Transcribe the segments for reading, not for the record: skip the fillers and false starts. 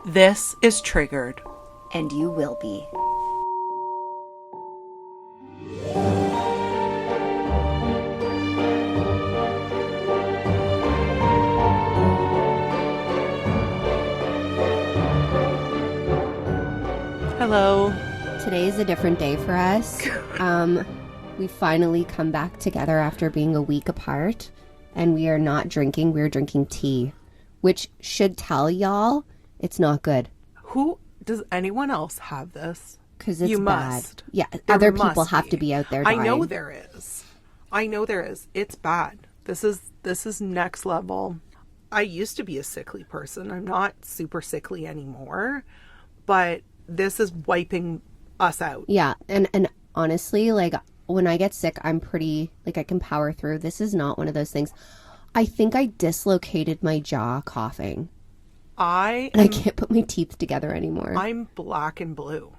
This is Triggered. And you will be. Hello. Today is a different day for us. We finally come back together after being a week apart. And we are not drinking. We're drinking tea. Which should tell y'all it's not good. Does anyone else have this? Because it's you bad. Must. Yeah, There other must people have be. to be out there dying. I know there is. It's bad. This is next level. I used to be a sickly person. I'm not super sickly anymore. But this is wiping us out. Yeah, and honestly, like, when I get sick, I'm pretty, like, I can power through. This is not one of those things. I think I dislocated my jaw coughing. I can't put my teeth together anymore. I'm black and blue.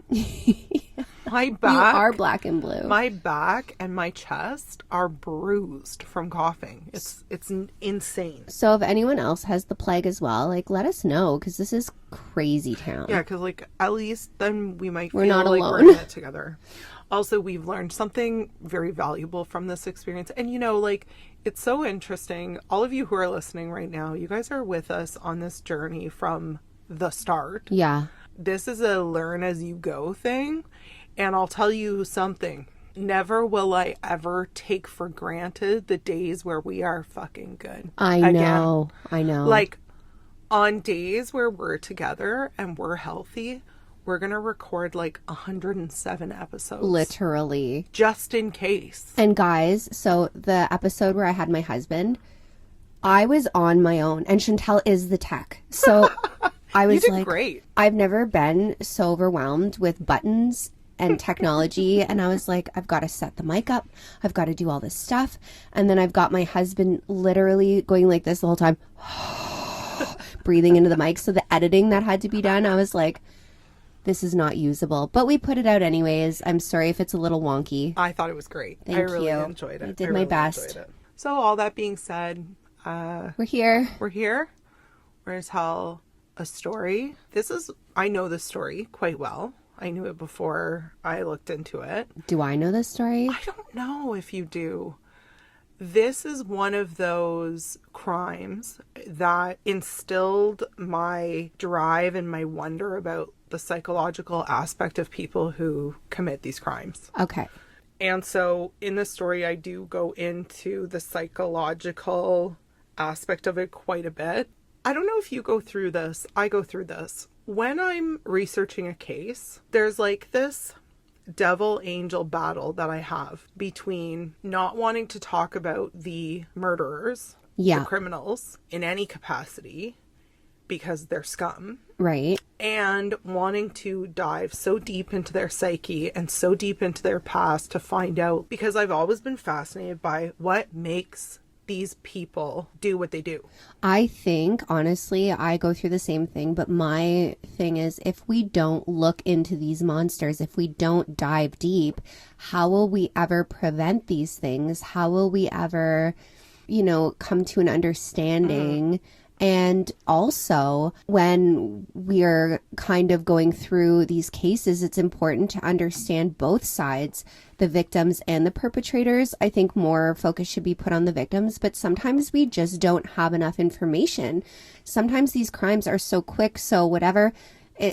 My back. You are black and blue. My back and my chest are bruised from coughing. It's insane. So if anyone else has the plague as well, like, let us know, because this is crazy town. Yeah, because, like, at least then we might We're feel not like alone. we're in it together. Also, we've learned something very valuable from this experience. And, you know, like, it's so interesting. All of you who are listening right now, you guys are with us on this journey from the start. Yeah. This is a learn as you go thing. And I'll tell you something. Never will I ever take for granted the days where we are fucking good. I know. Like, on days where we're together and we're healthy, we're going to record like 107 episodes. Literally. Just in case. And guys, so the episode where I had my husband, I was on my own, and Chantel is the tech. So I was you did like, great. I've never been so overwhelmed with buttons and technology. And I was like, I've got to set the mic up. I've got to do all this stuff. And then I've got my husband literally going like this the whole time, breathing into the mic. So the editing that had to be done, I was like, this is not usable. But we put it out anyways. I'm sorry if it's a little wonky. I thought it was great. Thank I really you. enjoyed it. I did my best. So all that being said, We're here. we're here. We're going to tell a story. I know this story quite well. I knew it before I looked into it. Do I know this story? I don't know if you do. This is one of those crimes that instilled my drive and my wonder about the psychological aspect of people who commit these crimes. Okay. And so in the story, I do go into the psychological aspect of it quite a bit. I don't know if you go through this. I go through this. When I'm researching a case, there's like this devil angel battle that I have between not wanting to talk about the murderers, the criminals in any capacity because they're scum. Right. And wanting to dive so deep into their psyche and so deep into their past to find out, because I've always been fascinated by what makes these people do what they do. I think, honestly, I go through the same thing, but my thing is, if we don't look into these monsters, if we don't dive deep, how will we ever prevent these things? How will we ever, come to an understanding? And also, when we are kind of going through these cases, it's important to understand both sides, the victims and the perpetrators. I think more focus should be put on the victims, but sometimes we just don't have enough information. Sometimes these crimes are so quick, so whatever,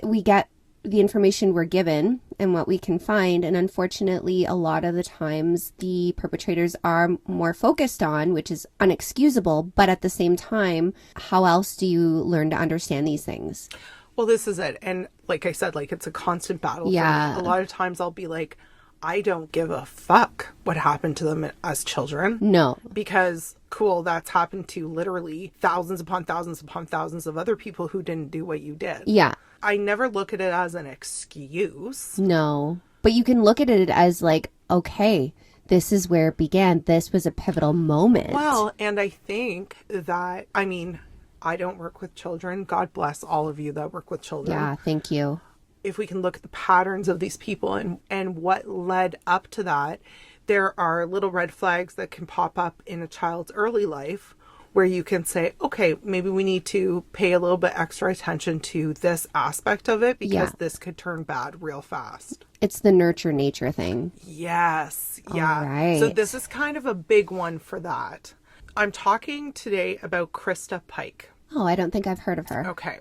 we get the information we're given and what we can find. And unfortunately, a lot of the times the perpetrators are more focused on, which is unexcusable. But at the same time, how else do you learn to understand these things? Well, this is it. And like I said, like, it's a constant battle. Yeah. For me. A lot of times I'll be like, I don't give a fuck what happened to them as children. No. Because, cool, that's happened to literally thousands upon thousands upon thousands of other people who didn't do what you did. Yeah. I never look at it as an excuse. No. But you can look at it as like, okay, this is where it began. This was a pivotal moment. Well, and I think that, I don't work with children. God bless all of you that work with children. Yeah, thank you. If we can look at the patterns of these people and what led up to that, there are little red flags that can pop up in a child's early life where you can say, okay, maybe we need to pay a little bit extra attention to this aspect of it because this could turn bad real fast. It's the nurture nature thing. Yes. Yeah. All right. So this is kind of a big one for that. I'm talking today about Christa Pike. Oh, I don't think I've heard of her. Okay.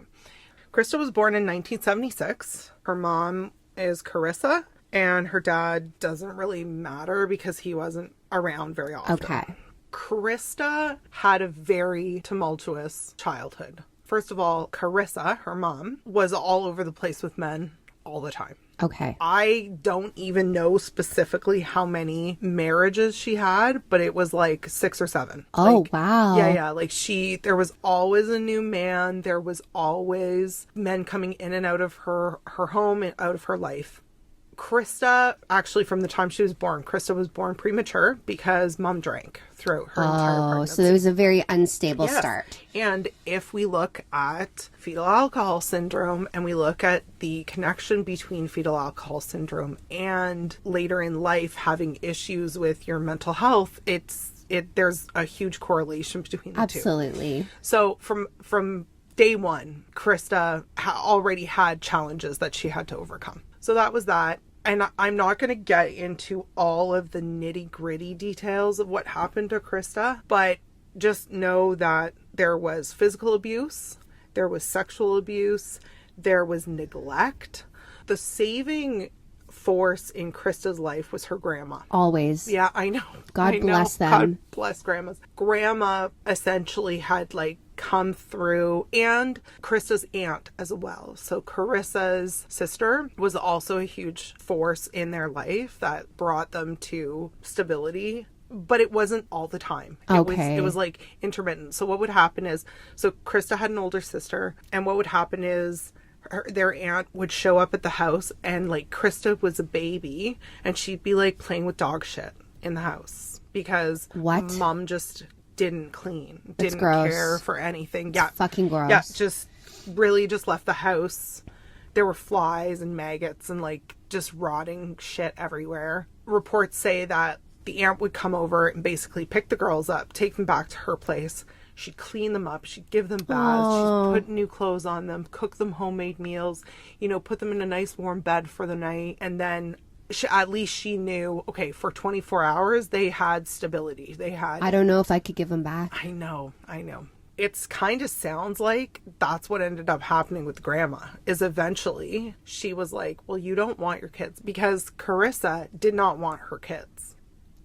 Christa was born in 1976. Her mom is Carissa, and her dad doesn't really matter because he wasn't around very often. Okay. Christa had a very tumultuous childhood. First of all, Carissa, her mom, was all over the place with men all the time. Okay. I don't even know specifically how many marriages she had, but it was like 6 or 7. Oh, wow. Yeah. Like there was always a new man. There was always men coming in and out of her home and out of her life. Christa, actually, from the time she was born, Christa was born premature because mom drank throughout her entire pregnancy. So there was a very unstable start. And if we look at fetal alcohol syndrome and we look at the connection between fetal alcohol syndrome and later in life having issues with your mental health, there's a huge correlation between the two. Absolutely. So from day one, Christa already had challenges that she had to overcome. So that was that. And I'm not going to get into all of the nitty gritty details of what happened to Christa, but just know that there was physical abuse, there was sexual abuse, there was neglect. The saving force in Christa's life was her grandma. Always. Yeah, I know. God bless them. God bless grandmas. Grandma essentially had come through, and Christa's aunt as well. So Carissa's sister was also a huge force in their life that brought them to stability. But it wasn't all the time. It was like intermittent. So what would happen is, so Christa had an older sister, and what would happen is their aunt would show up at the house, and Christa was a baby, and she'd be playing with dog shit in the house because mom just didn't clean, didn't care for anything. Yeah, fucking gross. Yeah, just left the house. There were flies and maggots and just rotting shit everywhere. Reports say that the aunt would come over and basically pick the girls up, take them back to her place. She'd clean them up. She'd give them baths. She'd put new clothes on them, cook them homemade meals, put them in a nice warm bed for the night. And then at least she knew, okay, for 24 hours, they had stability. I don't know if I could give them back. I know. It's kind of sounds like that's what ended up happening with grandma, is eventually she was like, well, you don't want your kids, because Carissa did not want her kids.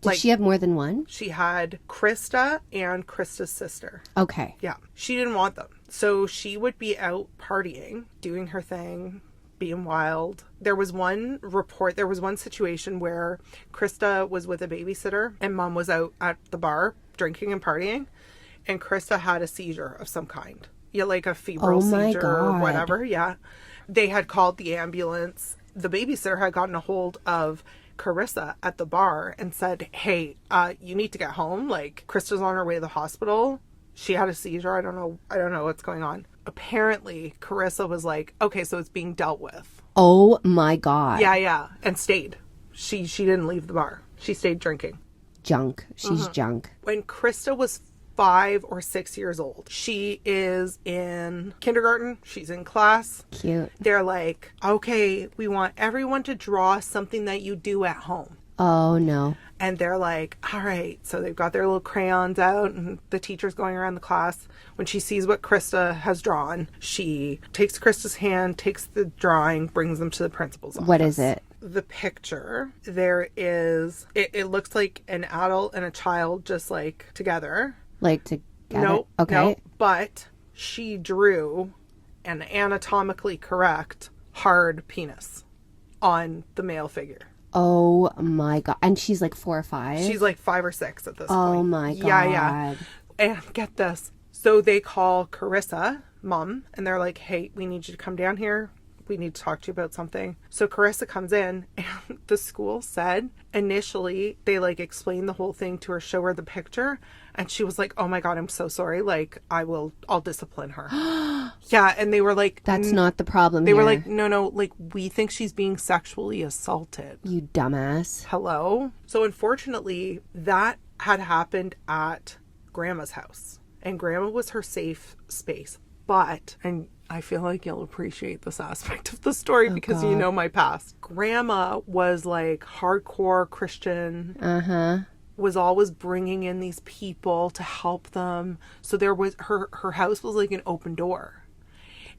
Did she have more than one? She had Christa and Christa's sister. Okay. Yeah. She didn't want them. So she would be out partying, doing her thing, being wild. There was one situation where Christa was with a babysitter and mom was out at the bar drinking and partying, and Christa had a seizure of some kind. Yeah, like a febrile seizure or whatever. Yeah. They had called the ambulance. The babysitter had gotten a hold of Carissa at the bar and said, hey, you need to get home. Christa's on her way to the hospital. She had a seizure. I don't know what's going on. Apparently, Carissa was like, okay, so it's being dealt with. Oh my God. Yeah. And stayed. She didn't leave the bar. She stayed drinking. Junk. She's junk. When Christa was 5 or 6 years old, she is in kindergarten. She's in class. Cute. They're like, okay, we want everyone to draw something that you do at home. Oh, no. And they're like, all right. So they've got their little crayons out, and the teacher's going around the class. When she sees what Christa has drawn, she takes Christa's hand, takes the drawing, brings them to the principal's office. What is it? The picture, there is, it looks like an adult and a child just together. Together? No. Okay. No, but she drew an anatomically correct hard penis on the male figure. Oh my God. And she's 4 or 5? She's 5 or 6 at this point. Oh my God. Yeah. And get this. So they call Carissa, mom, and they're like, hey, we need you to come down here. We need to talk to you about something. So Carissa comes in, and the school said initially they explained the whole thing to her, show her the picture, and she was like, oh my God, I'm so sorry. I'll discipline her. Yeah. And they were like, that's not the problem. They were like, no, we think she's being sexually assaulted. You dumbass. Hello. So unfortunately, that had happened at grandma's house. and grandma was her safe space. But, and I feel like you'll appreciate this aspect of the story because you know my past. Grandma was like hardcore Christian. Was always bringing in these people to help them. So there was her house was like an open door.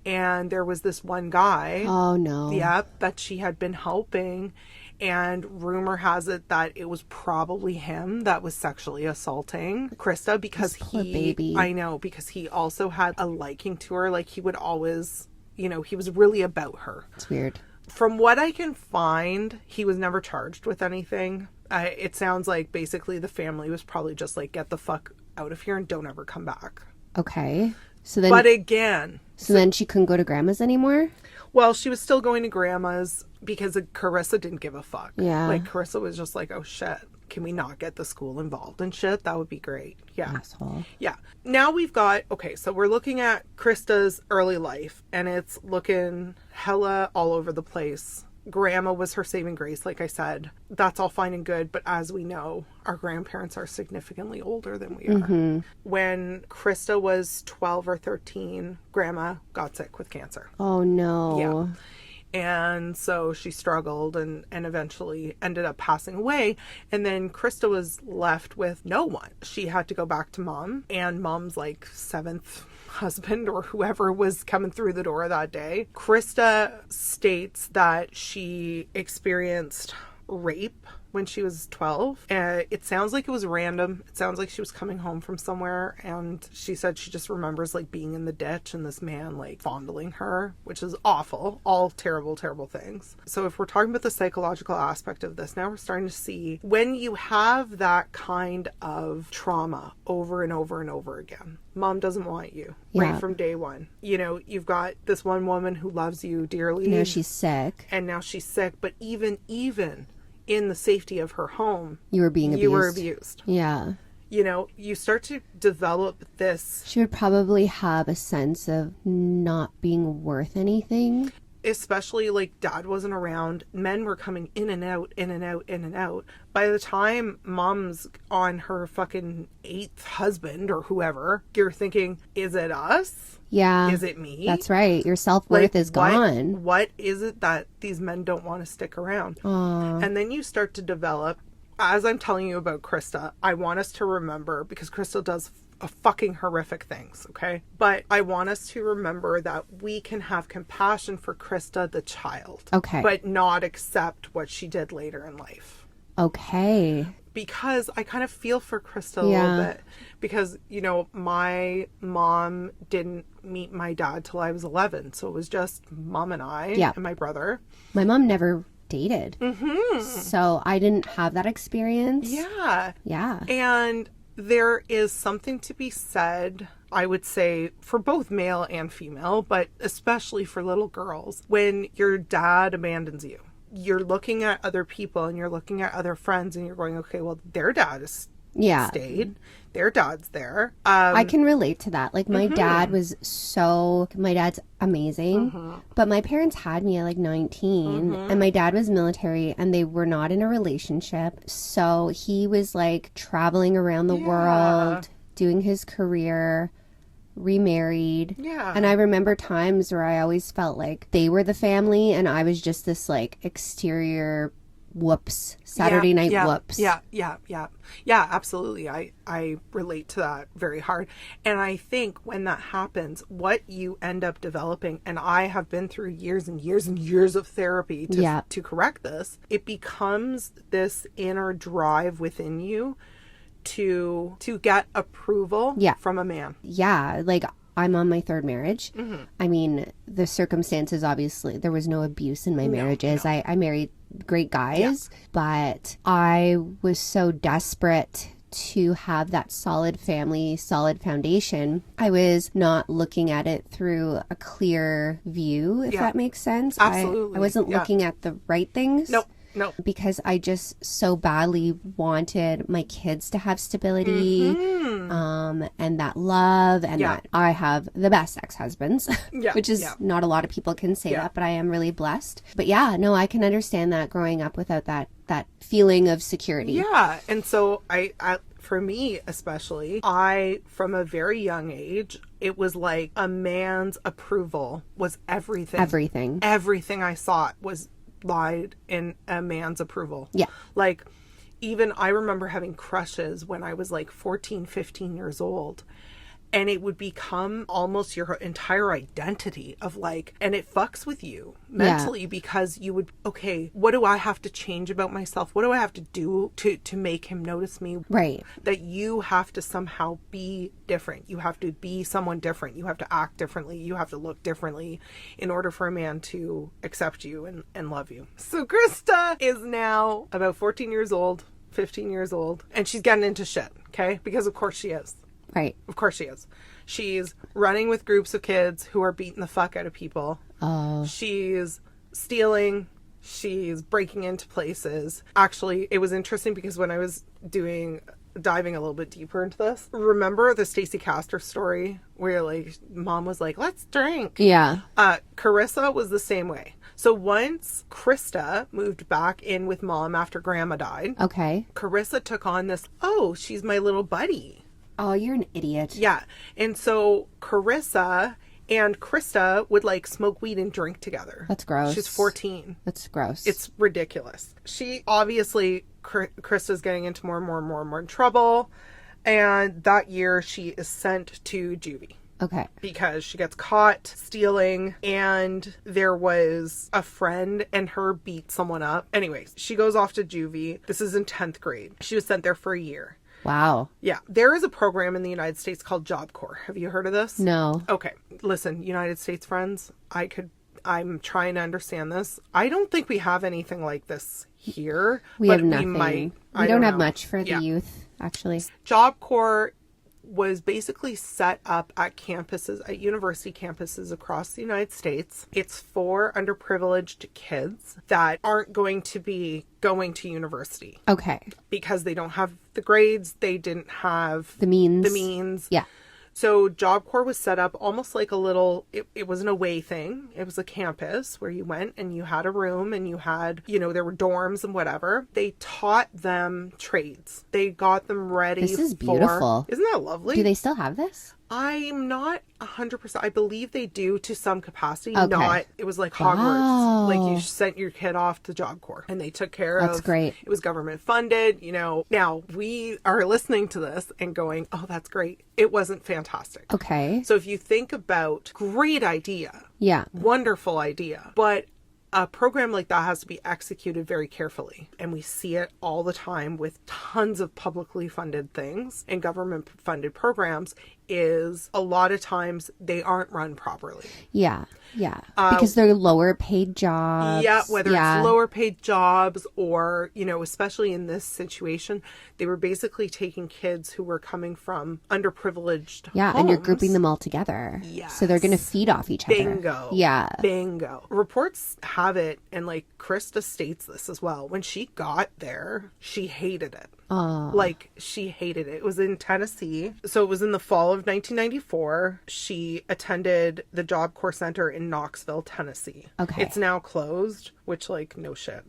And there was this one guy. Oh no. Yep, that she had been helping. And rumor has it that it was probably him that was sexually assaulting Christa because baby. I know, because he also had a liking to her. Like he would always, you know, he was really about her. It's weird. From what I can find, he was never charged with anything. It sounds like basically the family was probably just like, get the fuck out of here and don't ever come back. Okay. So then, but again, so then she couldn't go to grandma's anymore? Well, she was still going to grandma's because Carissa didn't give a fuck. Yeah. Like Carissa was just like, oh shit, can we not get the school involved and shit? That would be great. Yeah. Asshole. Yeah. Now we've got, okay, so we're looking at Christa's early life and it's looking hella all over the place. Grandma was her saving grace, like I said. That's all fine and good, but as we know, our grandparents are significantly older than we are. When Christa was 12 or 13, Grandma got sick with cancer. Oh no. Yeah. And so she struggled and eventually ended up passing away. And then Christa was left with no one. She had to go back to mom, and mom's like seventh husband or whoever was coming through the door that day. Christa states that she experienced rape when she was 12. It sounds like it was random. It sounds like she was coming home from somewhere, and she said she just remembers like being in the ditch and this man like fondling her, which is awful. All terrible, terrible things. So if we're talking about the psychological aspect of this, now we're starting to see when you have that kind of trauma over and over and over again. Mom doesn't want you right from day one. You know, you've got this one woman who loves you dearly. Now she's sick. And now she's sick. But even in the safety of her home, you were being abused. You were abused. Yeah. You know, you start to develop this. She would probably have a sense of not being worth anything. Especially like dad wasn't around. Men were coming in and out, in and out, in and out. By the time mom's on her fucking 8th husband or whoever, you're thinking, is it us? Yeah. Is it me? That's right. Your self-worth is gone. What is it that these men don't want to stick around? And then you start to develop, as I'm telling you about Christa, I want us to remember, because Christa does fucking horrific things, okay? But I want us to remember that we can have compassion for Christa, the child. Okay. But not accept what she did later in life. Okay. Because I kind of feel for Christa a little bit. Because, you know, my mom didn't meet my dad till I was 11. So it was just mom and I and my brother. My mom never dated. So I didn't have that experience. Yeah. Yeah. And there is something to be said, I would say, for both male and female, but especially for little girls, when your dad abandons you. You're looking at other people and you're looking at other friends and you're going, okay, well, their dad has stayed. Their dad's there. I can relate to that. Like my dad was my dad's amazing, but my parents had me at like 19 and my dad was military and they were not in a relationship. So he was like traveling around the world, doing his career, remarried. Yeah. And I remember times where I always felt like they were the family and I was just this like exterior Saturday night whoops. Yeah, absolutely. I relate to that very hard. And I think when that happens, what you end up developing, and I have been through years and years and years of therapy to correct this, it becomes this inner drive within you to get approval from a man. Yeah, like I'm on my 3rd marriage. I mean, the circumstances, obviously, there was no abuse in my marriages. I married great guys, but I was so desperate to have that solid family, solid foundation. I was not looking at it through a clear view, if that makes sense. Absolutely. I wasn't looking at the right things. No. Because I just so badly wanted my kids to have stability, and that love, and that I have the best ex-husbands, which is not a lot of people can say that, but I am really blessed. But I can understand that growing up without that feeling of security. Yeah. And so for me especially, from a very young age, it was like a man's approval was everything. Everything I sought lied in a man's approval. Yeah. Like, even I remember having crushes when I was like 14, 15 years old. And it would become almost your entire identity of like, and it fucks with you mentally because you would, okay, what do I have to change about myself? What do I have to do to make him notice me? Right. That you have to somehow be different. You have to be someone different. You have to act differently. You have to look differently in order for a man to accept you and love you. So Christa is now about 14 years old, 15 years old, and she's getting into shit, okay? Because of course she is. Right. Of course she is. She's running with groups of kids who are beating the fuck out of people. Oh. She's stealing. She's breaking into places. Actually, it was interesting because when I was diving a little bit deeper into this, remember the Stacey Castor story where like mom was like, let's drink? Yeah. Carissa was the same way. So once Christa moved back in with mom after grandma died, okay, Carissa took on this, oh, she's my little buddy. Oh, you're an idiot. Yeah. And so Carissa and Christa would like smoke weed and drink together. That's gross. She's 14. That's gross. It's ridiculous. She obviously, Christa's getting into more and more trouble. And that year she is sent to juvie. Okay. Because she gets caught stealing and there was a friend and her beat someone up. Anyways, she goes off to juvie. This is in 10th grade. She was sent there for a year. Wow. Yeah. There is a program in the United States called Job Corps. Have you heard of this? No. Okay. Listen, United States friends, I'm trying to understand this. I don't think we have anything like this here. We have nothing. We don't have know. much for the youth, actually. Job Corps was basically set up at campuses, at university campuses across the United States. It's for underprivileged kids that aren't going to be going to university. Okay. Because they don't have the grades, they didn't have the means. Yeah. So Job Corps was set up almost like a little, it was an away thing. It was a campus where you went and you had a room and you had, there were dorms and whatever. They taught them trades. They got them ready. This is beautiful. Isn't that lovely? Do they still have this? I'm not 100%. I believe they do to some capacity. Okay. It was like Hogwarts. Wow. Like you sent your kid off to Job Corps and they took care of. That's great. It was government funded, Now we are listening to this and going, oh, that's great. It wasn't fantastic. Okay. So if you think about great idea. Yeah. Wonderful idea. But a program like that has to be executed very carefully. And we see it all the time with tons of publicly funded things and government funded programs is a lot of times they aren't run properly. Yeah. Yeah. Because they're lower paid jobs. Yeah. Whether it's lower paid jobs or, especially in this situation, they were basically taking kids who were coming from underprivileged homes. And you're grouping them all together. Yes. So they're going to feed off each other. Bingo. Yeah. Bingo. Reports have it, and like Christa states this as well. When she got there, she hated it. Like, she hated it. It was in Tennessee. So it was in the fall of 1994. She attended the Job Corps Center in Knoxville, Tennessee. Okay. It's now closed, which, like, no shit.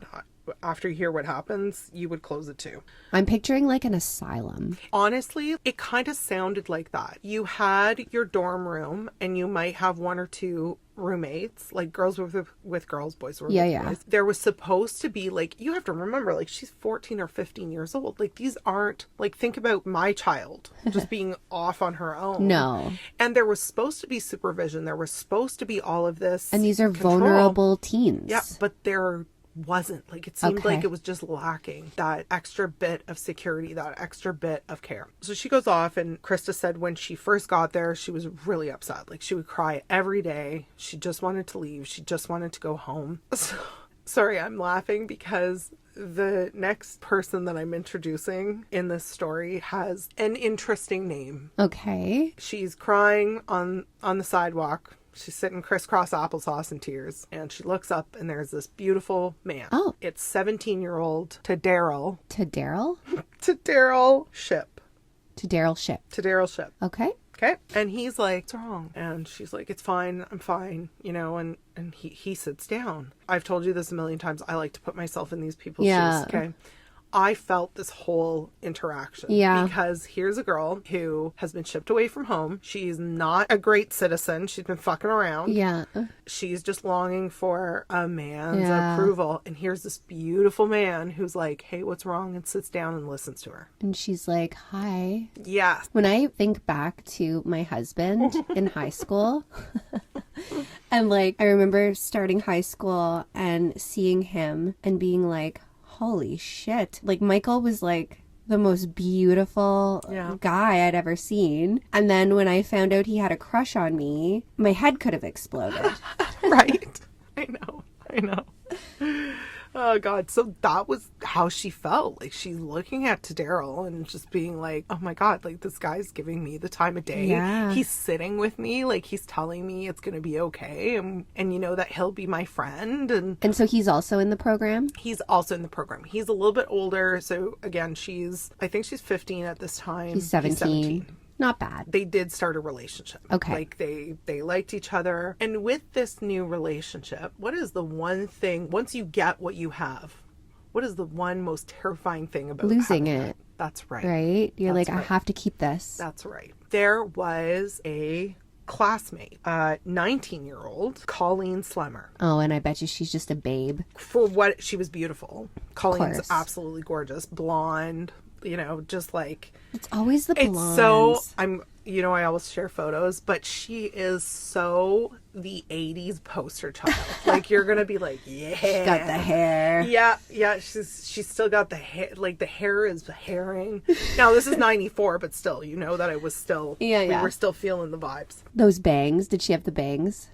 After you hear what happens, you would close it too. I'm picturing like an asylum. Honestly, it kind of sounded like that. You had your dorm room and you might have one or two roommates, like girls with girls, boys with boys. There was supposed to be like, you have to remember, like she's 14 or 15 years old. Like these aren't, like think about my child just being off on her own. No. And there was supposed to be supervision. There was supposed to be all of this. And these are control. vulnerable teens. Yeah, but they're wasn't like it seemed like it was just lacking that extra bit of security, that extra bit of care. So she goes off, and Christa said when she first got there she was really upset. Like she would cry every day. She just wanted to leave. She just wanted to go home. So, sorry, I'm laughing because the next person that I'm introducing in this story has an interesting name. Okay. She's crying on the sidewalk. She's sitting crisscross applesauce in tears, and she looks up, and there's this beautiful man. Oh. It's 17-year-old Daryl. To Daryl? To Daryl Ship. To Daryl Ship. To Daryl Ship. Okay. Okay. And he's like, what's wrong? And she's like, it's fine. I'm fine. And he sits down. I've told you this a million times. I like to put myself in these people's shoes. Okay. I felt this whole interaction. Yeah. Because here's a girl who has been shipped away from home. She's not a great citizen. She's been fucking around. Yeah. She's just longing for a man's approval. And here's this beautiful man who's like, hey, what's wrong? And sits down and listens to her. And she's like, hi. Yeah. When I think back to my husband in high school, and like, I remember starting high school and seeing him and being like, holy shit. Like, Michael was like the most beautiful guy I'd ever seen. And then when I found out he had a crush on me, my head could have exploded. Right. I know. Oh, God. So that was how she felt. Like, she's looking at Daryl and just being like, oh, my God, like, this guy's giving me the time of day. Yeah. He's sitting with me. Like, he's telling me it's going to be okay. And you know that he'll be my friend. And so he's also in the program? He's also in the program. He's a little bit older. So, again, I think she's 15 at this time. He's 17. Not bad. They did start a relationship. Okay. Like they liked each other. And with this new relationship, what is the one thing, once you get what you have, what is the one most terrifying thing about losing it? That's right. Right? You're That's like, right. I have to keep this. That's right. There was a classmate, a 19-year-old, Colleen Slemmer. Oh, and I bet you she's just a babe. For what, she was beautiful. Colleen's absolutely gorgeous. Blonde. You know, just like... It's always the blondes. It's so... I always share photos, but she is so the 80s poster child. Like, you're going to be like, yeah. She's got the hair. Yeah. She's still got the hair. Like, the hair is herring. Now, this is 94, but still, you know that I was still... We were still feeling the vibes. Those bangs. Did she have the bangs?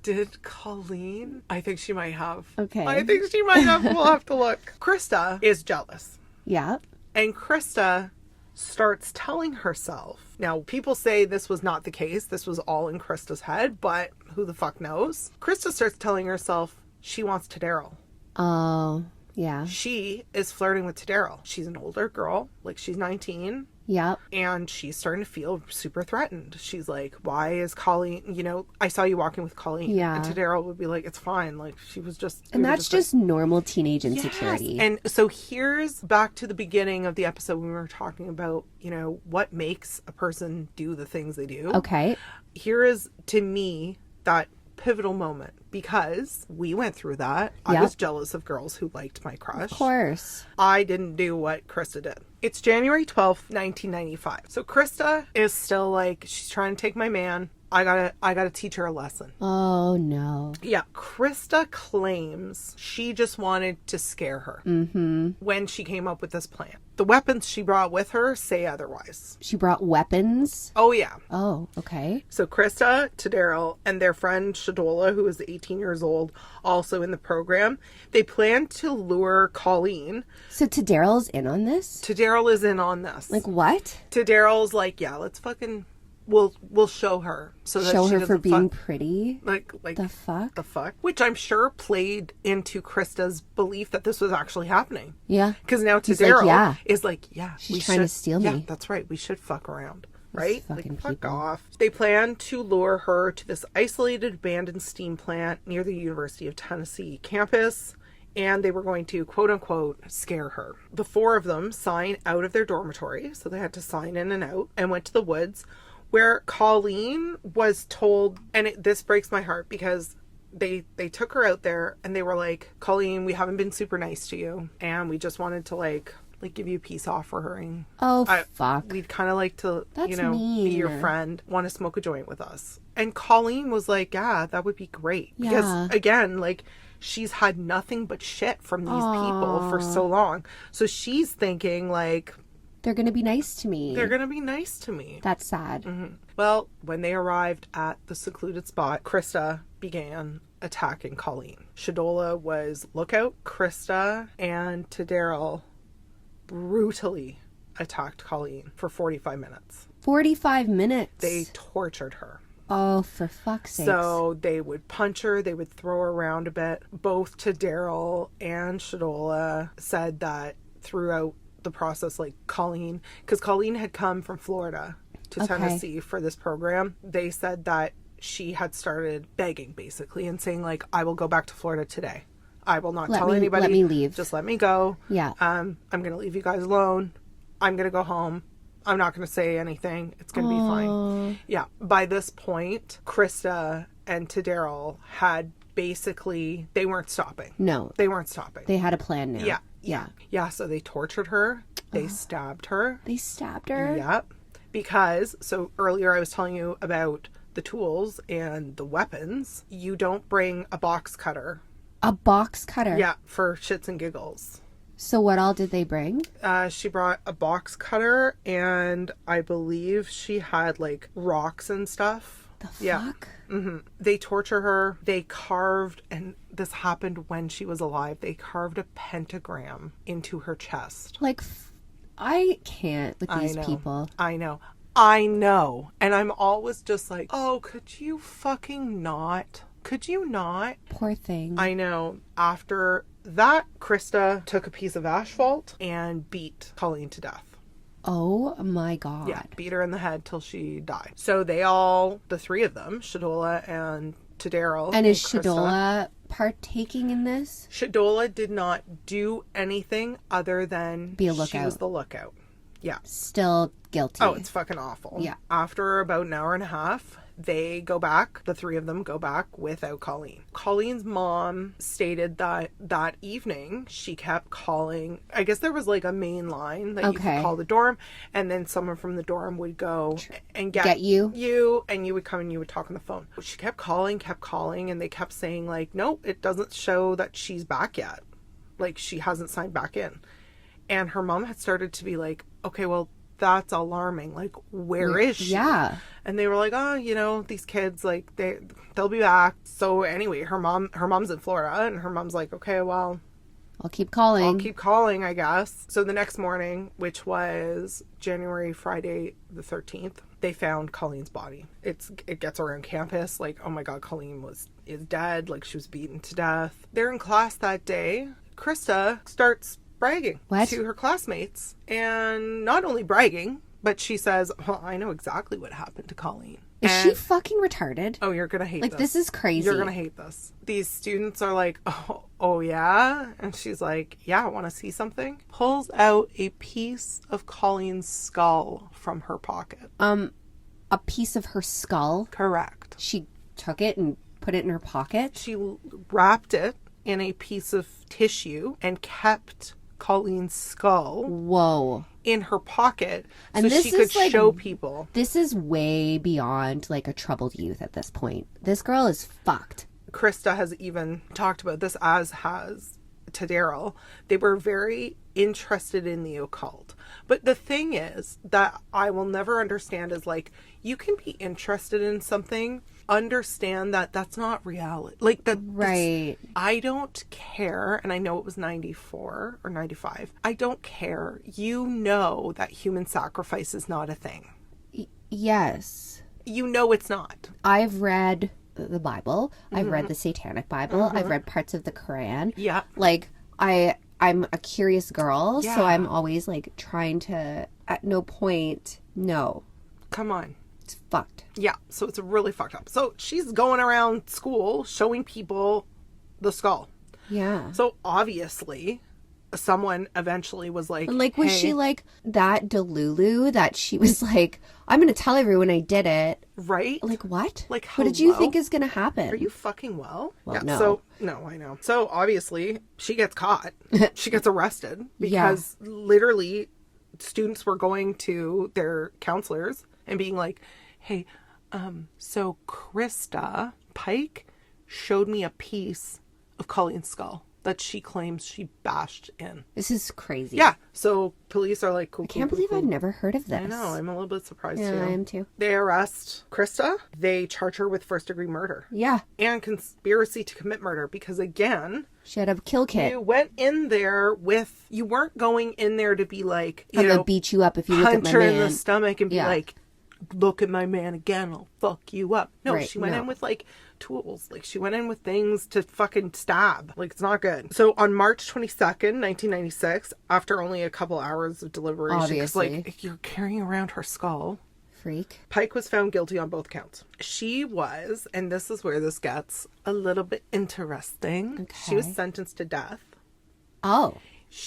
Did Colleen? I think she might have. Okay. I think she might have. We'll have to look. Christa is jealous. Yeah. And Christa starts telling herself. Now, people say this was not the case. This was all in Christa's head, but who the fuck knows? Christa starts telling herself she wants Daryl. Oh, yeah. She is flirting with Daryl. She's an older girl, like she's 19. Yep. And she's starting to feel super threatened. She's like, why is Colleen, I saw you walking with Colleen. Yeah. And Daryl would be like, it's fine. Like, she was just... And that's just normal teenage insecurity. Yes. And so here's back to the beginning of the episode when we were talking about, what makes a person do the things they do. Okay. Here is, to me, that pivotal moment, because we went through that. I was jealous of girls who liked my crush. Of course. I didn't do what Christa did. It's January 12th, 1995. So Christa is still like, she's trying to take my man. I gotta teach her a lesson. Oh, no. Yeah. Christa claims she just wanted to scare her when she came up with this plan. The weapons she brought with her say otherwise. She brought weapons? Oh, yeah. Oh, okay. So Christa, Daryl, and their friend Shadola, who is 18 years old, also in the program, they plan to lure Colleen. So Daryl's in on this? Daryl is in on this. Like, what? Daryl's like, yeah, let's fucking... We'll show her so that show she her for being fuck, pretty. like the fuck, which I'm sure played into Krista's belief that this was actually happening. Yeah, because now Daryl like, is like, yeah, she's trying to steal me. Yeah, that's right. We should fuck around, right? Like, fuck off. They plan to lure her to this isolated abandoned steam plant near the University of Tennessee campus. And they were going to, quote unquote, scare her. The four of them signed out of their dormitory, so they had to sign in and out, and went to the woods, where Colleen was told, and this breaks my heart because they took her out there and they were like, Colleen, we haven't been super nice to you, and we just wanted to like give you a peace offering. Oh, fuck. We'd kind of like to, mean. be your friend, want to smoke a joint with us. And Colleen was like, yeah, that would be great. Because again, like, she's had nothing but shit from these people for so long. So she's thinking like, they're going to be nice to me. They're going to be nice to me. That's sad. Mm-hmm. Well, when they arrived at the secluded spot, Christa began attacking Colleen. Shadola was lookout. Christa and Daryl brutally attacked Colleen for 45 minutes. 45 minutes? They tortured her. Oh, for fuck's sake. So they would punch her, they would throw her around a bit. Both Daryl and Shadola said that throughout the process, like Colleen, because Colleen had come from Florida to Tennessee for this program, they said that she had started begging basically and saying like, I will go back to Florida today. I will not tell anybody. Let me leave. Just let me go. Yeah. I'm going to leave you guys alone. I'm going to go home. I'm not going to say anything. It's going to be fine. Yeah. By this point, Christa and Daryl had basically, they weren't stopping. No. They weren't stopping. They had a plan now. Yeah. Yeah. Yeah. So they tortured her. They stabbed her. They stabbed her? Yep. Because, so earlier I was telling you about the tools and the weapons. You don't bring a box cutter. A box cutter? Yeah, for shits and giggles. So what all did they bring? She brought a box cutter, and I believe she had like rocks and stuff. The fuck? Yeah. Mm-hmm. They torture her. They carved, and this happened when she was alive, they carved a pentagram into her chest. Like, I can't with these people. I know. And I'm always just like, oh, could you fucking not? Could you not? Poor thing. I know. After that, Christa took a piece of asphalt and beat Colleen to death. Oh my God. Yeah, beat her in the head till she died. So they all, the three of them, Shadola and Daryl. And is Christa, Shadola partaking in this? Shadola did not do anything other than be a lookout. She was the lookout. Yeah. Still guilty. Oh, it's fucking awful. Yeah. After about an hour and a half, they go back. The three of them go back without Colleen. Colleen's mom stated that that evening she kept calling. I guess there was like a main line that you could call the dorm, and then someone from the dorm would go and get you, and you would come and you would talk on the phone. She kept calling, and they kept saying like, nope, it doesn't show that she's back yet. Like, she hasn't signed back in. And her mom had started to be like, okay, well, that's alarming. Like, where is she? Yeah. And they were like, oh, you know, these kids, like, they'll be back. So anyway, her mom's in Florida, and her mom's like, okay, well, I'll keep calling, I guess. So the next morning, which was Friday the 13th, they found Colleen's body. It gets around campus, like, oh my God, Colleen is dead. Like, she was beaten to death. They're in class that day. Christa starts bragging to her classmates, and not only bragging, but she says, well, I know exactly what happened to Colleen. Is she fucking retarded? Oh, you're gonna hate this. Like, this is crazy. You're gonna hate this. These students are like, oh yeah? And she's like, yeah, I want to see something. Pulls out a piece of Colleen's skull from her pocket. A piece of her skull? Correct. She took it and put it in her pocket? She wrapped it in a piece of tissue and kept Colleen's skull. Whoa. In her pocket, and so she could show people. This is way beyond like a troubled youth at this point. This girl is fucked. Christa has even talked about this, as has Daryl. They were very interested in the occult. But the thing is that I will never understand is, like, you can be interested in something, understand that that's not reality. Like, that. Right. I don't care, and I know it was 94 or 95. I don't care. You know that human sacrifice is not a thing. Yes. You know it's not. I've read the Bible. I've read the Satanic Bible. I've read parts of the Quran. Yeah. Like, I'm a curious girl, so I'm always like trying to, at no point, no. Come on. It's fucked. Yeah, so it's really fucked up. So she's going around school showing people the skull. Yeah. So obviously someone eventually was like, was she like that Delulu that she was like, I'm going to tell everyone I did it. Right? Like, what? Like, what did you think is going to happen? Are you fucking well? Well, yeah, no. So, no, I know. So obviously she gets caught. She gets arrested because literally students were going to their counselors and being like, hey, so Christa Pike showed me a piece of Colleen's skull that she claims she bashed in. This is crazy. Yeah. So police are like, cool. I can't believe I've never heard of this. I know. I'm a little bit surprised too. Yeah, I am too. They arrest Christa. They charge her with first-degree murder. Yeah. And conspiracy to commit murder because, again, she had a kill kit. You went in there with, you weren't going in there to be like, I'm going to beat you up if you look at my man. Punch her in the stomach and be like, look at my man again, I'll fuck you up. No, she went in with like tools. Like, she went in with things to fucking stab. Like, it's not good. So on March 22nd, 1996, after only a couple hours of deliberation, because like, if you're carrying around her skull, freak. Pike was found guilty on both counts. She was, and this is where this gets a little bit interesting. Okay. She was sentenced to death. Oh,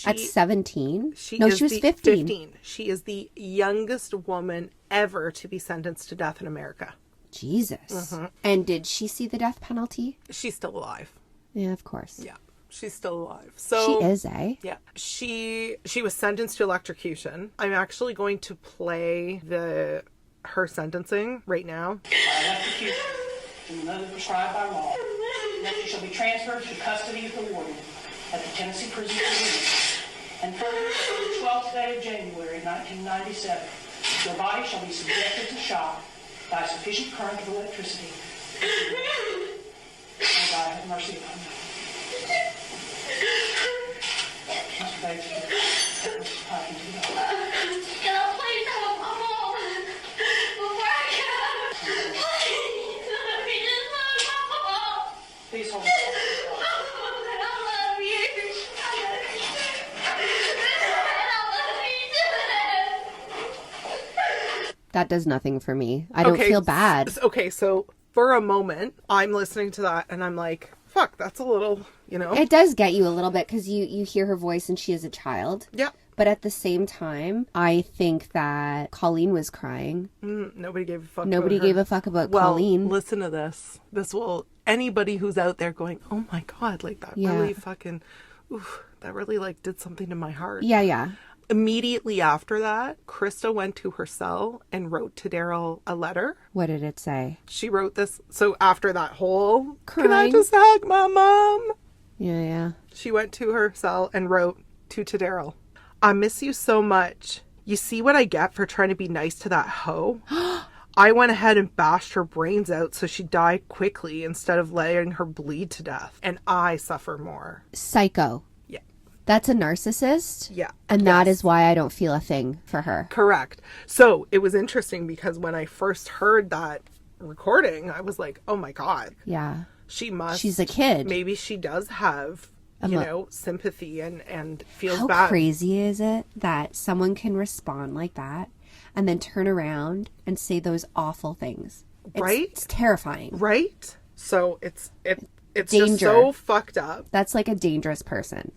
at 17? She No, she was 15. She is the youngest woman ever to be sentenced to death in America. Jesus. And did she see the death penalty? She's still alive. Yeah, of course. Yeah, she's still alive. So She is, eh? yeah, she was sentenced to electrocution. I'm actually going to play her sentencing right now. By electrocution in the mode prescribed by law. Next, you shall be transferred to custody of the warden at the Tennessee Prison for Women. And further, on the 12th day of January 1997, your body shall be subjected to shock by sufficient current of electricity. May God have mercy upon you. Mr. Bates, take Mrs. Pike into the office. Can I please have my mom before I go? Please, let me just love my mom. Please hold I love you. I love you too. That does nothing for me. I don't feel bad. Okay, so for a moment, I'm listening to that and I'm like, fuck, that's a little, It does get you a little bit because you hear her voice and she is a child. Yeah. But at the same time, I think that Colleen was crying. Nobody gave a fuck. Nobody gave a fuck about Colleen. Listen to this. This will, anybody who's out there going, oh my God, like that really fucking, that really like did something to my heart. Yeah. Immediately after that, Christa went to her cell and wrote to Daryl a letter. What did it say? She wrote this. So after that whole, Crying. can I just hug my mom? Yeah. She went to her cell and wrote to Daryl, I miss you so much. You see what I get for trying to be nice to that hoe? I went ahead and bashed her brains out so she died quickly instead of letting her bleed to death. And I suffer more. Psycho. Yeah. That's a narcissist. Yeah. And that is why I don't feel a thing for her. Correct. So it was interesting because when I first heard that recording, I was like, oh my God. Yeah. She must. She's a kid. Maybe she does have, sympathy and feels How bad. crazy is it that someone can respond like that and then turn around and say those awful things? Right? It's terrifying. Right? So it's Danger. just so fucked up. That's like a dangerous person.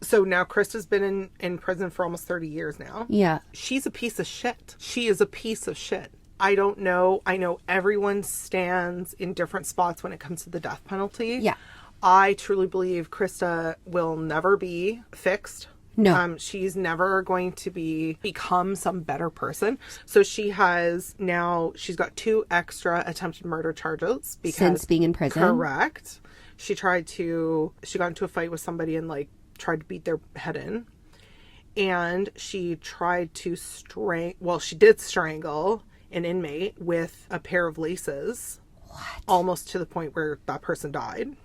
So now Christa's been in prison for almost 30 years now. Yeah. She's a piece of shit. She is a piece of shit. I don't know. I know everyone stands in different spots when it comes to the death penalty. Yeah. I truly believe Christa will never be fixed. No. She's never going to become some better person. So she's got 2 extra attempted murder charges because Since being in prison? Correct. She got into a fight with somebody and tried to beat their head in. And she tried to she did strangle an inmate with a pair of laces. What? Almost to the point where that person died.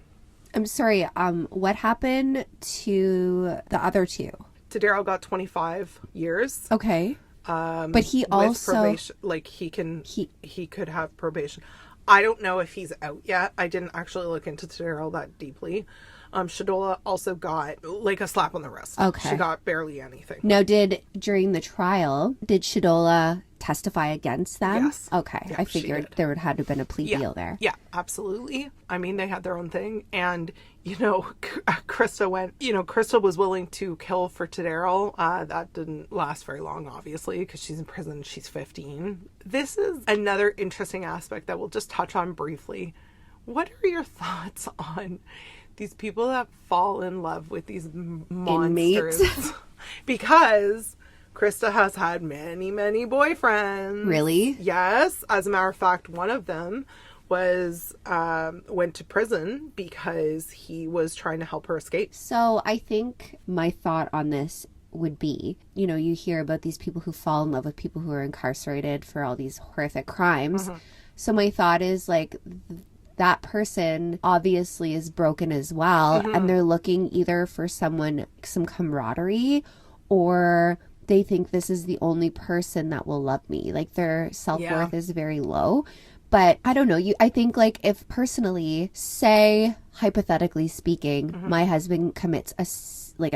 I'm sorry. What happened to the other 2? Daryl got 25 years. Okay. But he with also probation. He could have probation. I don't know if he's out yet. I didn't actually look into Daryl that deeply. Shadola also got a slap on the wrist. Okay. She got barely anything. Now, during the trial, did Shadola testify against them? Yes. Okay. Yeah, I she figured did. there would have to have been a plea deal there. Yeah, absolutely. I mean, they had their own thing. And, Christa was willing to kill for Daryl. That didn't last very long, obviously, because she's in prison. She's 15. This is another interesting aspect that we'll just touch on briefly. What are your thoughts on these people that fall in love with these monsters? Inmates. Because Christa has had many, many boyfriends. Really? Yes. As a matter of fact, one of them went to prison because he was trying to help her escape. So I think my thought on this would be, you hear about these people who fall in love with people who are incarcerated for all these horrific crimes. Mm-hmm. So my thought is that person obviously is broken as well. Mm-hmm. And they're looking either for some camaraderie, or they think this is the only person that will love me. Their self-worth is very low. But I don't know. I think if personally, say, hypothetically speaking, mm-hmm. my husband commits a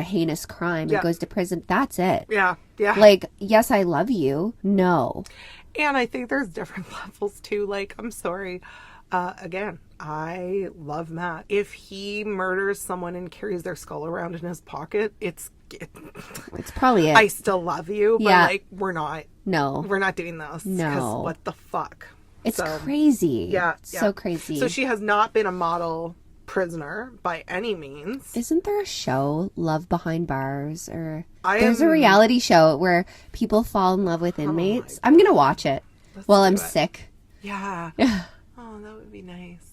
heinous crime and goes to prison, that's it. Yeah. Yeah. Yes, I love you. No. And I think there's different levels too. Like, I'm sorry. Again, I love Matt. If he murders someone and carries their skull around in his pocket, it's probably it. I still love you, but like, we're not doing this. No. 'Cause what the fuck? It's crazy. Yeah. So crazy. So she has not been a model prisoner by any means. Isn't there a show, Love Behind Bars? Or there's a reality show where people fall in love with inmates. I'm going to watch it while I'm sick. Yeah. Oh, that would be nice.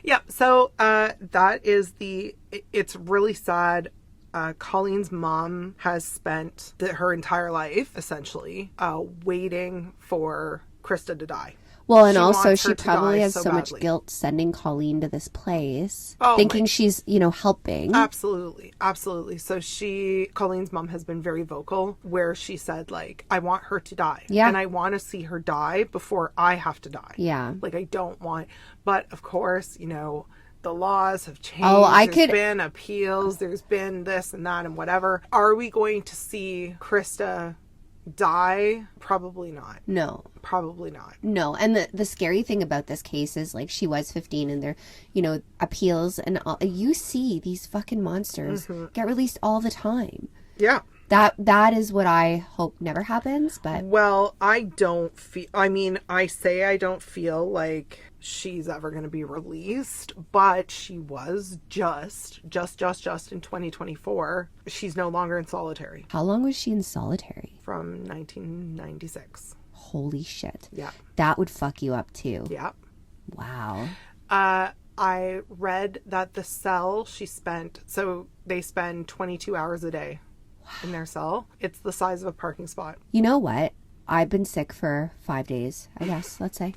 Yeah. So that is it's really sad. Colleen's mom has spent her entire life essentially waiting for Christa to die. Well, and also she probably has so much guilt sending Colleen to this place, thinking she's, helping. Absolutely. Absolutely. So Colleen's mom has been very vocal where she said, like, I want her to die. Yeah. And I want to see her die before I have to die. Yeah. Like, I don't want, but of course, the laws have changed. There's been appeals. There's been this and that and whatever. Are we going to see Christa die? Probably not. No. Probably not. No. And the scary thing about this case is, like, she was 15 and there, appeals and all, you see these fucking monsters get released all the time. Yeah. That is what I hope never happens, but... Well, I don't feel... I say I don't feel like she's ever going to be released, but she was just in 2024. She's no longer in solitary. How long was she in solitary? From 1996. Holy shit. Yeah. That would fuck you up too. Yeah. Wow. I read that the cell she spent... So they spend 22 hours a day in their cell. It's the size of a parking spot. You know what? I've been sick for 5 days, I guess, let's say.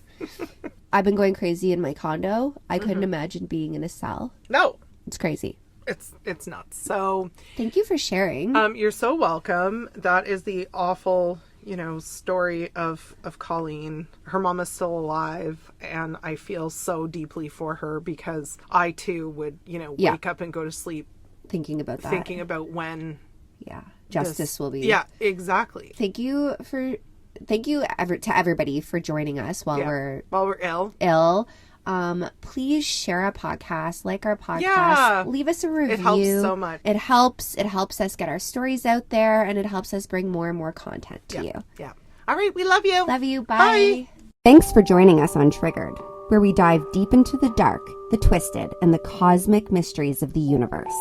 I've been going crazy in my condo. I couldn't imagine being in a cell. No. It's crazy. It's nuts. So thank you for sharing. You're so welcome. That is the awful, story of Colleen. Her mom is still alive, and I feel so deeply for her because I too would, wake up and go to sleep thinking about that. Thinking about when justice will be. Yeah, exactly. Thank you to everybody for joining us while we're ill. Please share our podcast, like our podcast, leave us a review. It helps so much. It helps us get our stories out there, and it helps us bring more and more content to you. Yeah. All right, we love you. Love you. Bye. Thanks for joining us on Triggered, where we dive deep into the dark, the twisted, and the cosmic mysteries of the universe.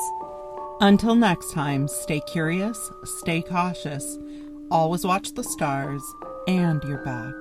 Until next time, stay curious, stay cautious, always watch the stars and your back.